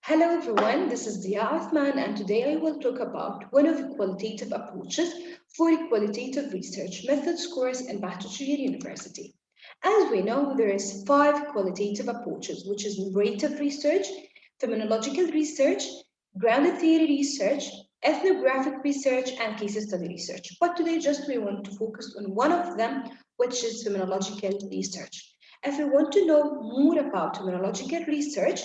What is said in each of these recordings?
Hello everyone, this is Dia Athman and today I will talk about one of the qualitative approaches for a qualitative research methods course in Bahjir University. As we know, there is 5 qualitative approaches, which is narrative research, phenomenological research, grounded theory research, ethnographic research, and case study research. But today just we want to focus on one of them, which is phenomenological research. If you want to know more about phenomenological research,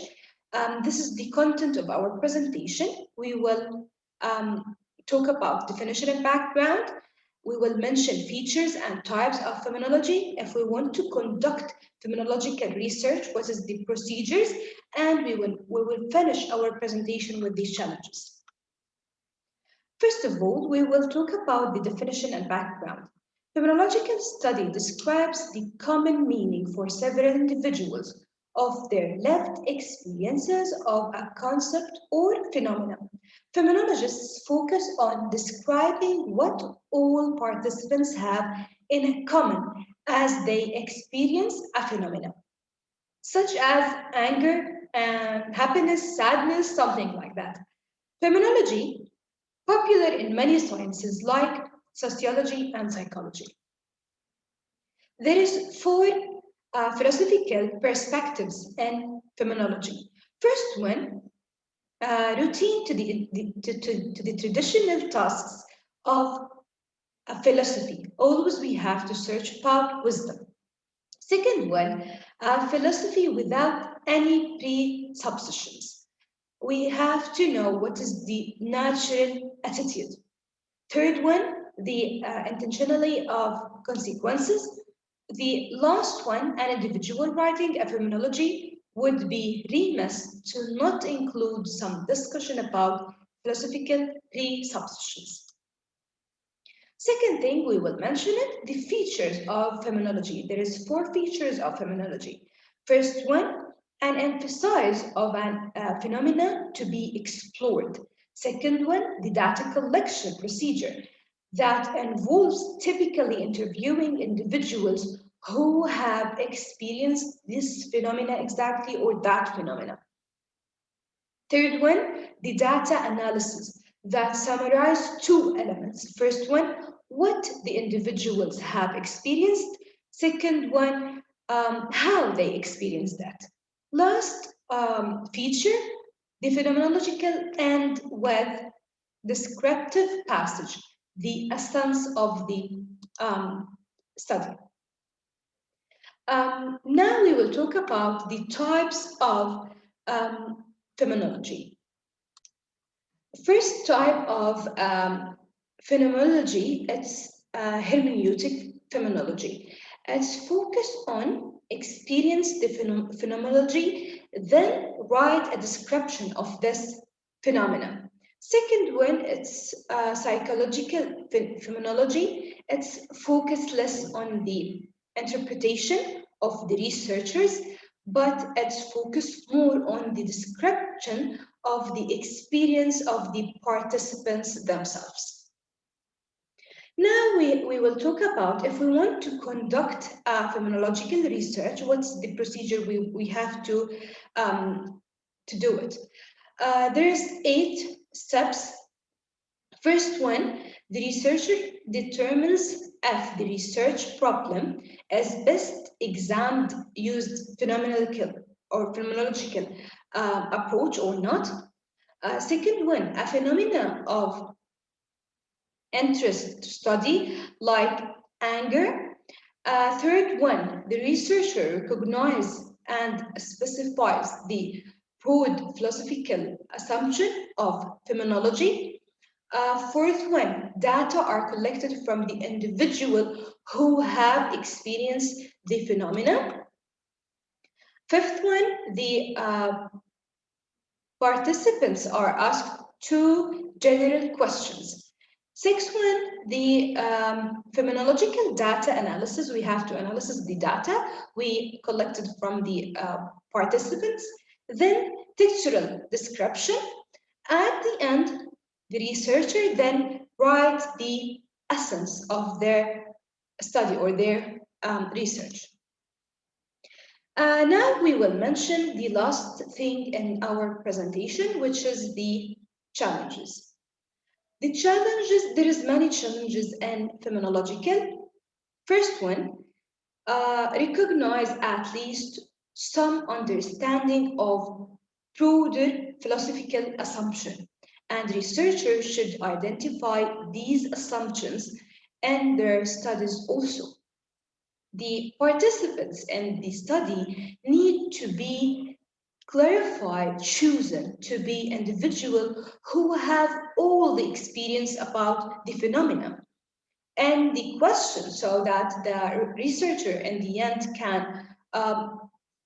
this is the content of our presentation. We will talk about definition and background. We will mention features and types of phenomenology. If we want to conduct phenomenological research, what is the procedures? And we will finish our presentation with these challenges. First of all, we will talk about the definition and background. Phenomenological study describes the common meaning for several individuals of their lived experiences of a concept or phenomenon. Phenomenologists focus on describing what all participants have in common as they experience a phenomenon, such as anger and happiness, sadness, something like that. Phenomenology, popular in many sciences like sociology and psychology. There is 4 philosophical perspectives in phenomenology. First one, routine to the traditional tasks of a philosophy. Always we have to search about wisdom. Second one, philosophy without any presuppositions. We have to know what is the natural attitude. Third one, the intentionally of consequences. The last one, an individual writing a phenomenology would be remiss to not include some discussion about philosophical presuppositions. Second thing, we will mention it, the features of phenomenology. There is 4 features of phenomenology. First one, an emphasis of an phenomena to be explored. Second one, the data collection procedure that involves typically interviewing individuals who have experienced this phenomena exactly or that phenomena. Third one, the data analysis that summarize 2 elements. First one, what the individuals have experienced. Second one, how they experience that. Last feature, the phenomenological end with descriptive passage, the essence of the study. Now we will talk about the types of phenomenology. First type of phenomenology, it's hermeneutic phenomenology. It's focused on experience the phenomenology, then write a description of this phenomenon. Second one, it's psychological phenomenology. It's focused less on the interpretation of the researchers, but it's focused more on the description of the experience of the participants themselves. Now we will talk about if we want to conduct a phenomenological research, what's the procedure we have to do it. There's 8 steps. First one, the researcher determines if the research problem is best examined used phenomenological approach or not. Second one, a phenomena of interest to study like anger. Third one, the researcher recognizes and specifies the broad philosophical assumption of phenomenology. Fourth one, data are collected from the individual who have experienced the phenomena. Fifth one, the participants are asked 2 general questions. Sixth one, the phenomenological data analysis. We have to analyze the data we collected from the participants. Then textual description. At the end, the researcher then writes the essence of their study or their research. Now we will mention the last thing in our presentation, which is the challenges. The challenges, there is many challenges in phenomenological. First one, recognize at least some understanding of broader philosophical assumption, and researchers should identify these assumptions in their studies also. The participants in the study need to be clarified, chosen to be individuals who have all the experience about the phenomena and the question so that the researcher in the end can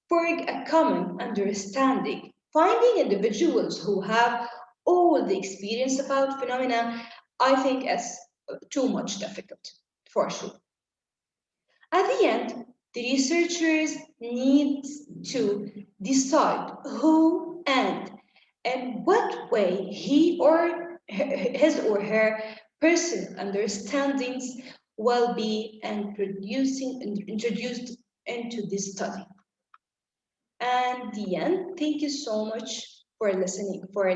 forge a common understanding. Finding individuals who have all the experience about phenomena, I think is too much difficult, for sure. At the end, the researchers need to decide who and in what way he or his or her personal understandings will be introduced into this study. And the end, thank you so much for listening for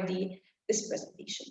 this presentation.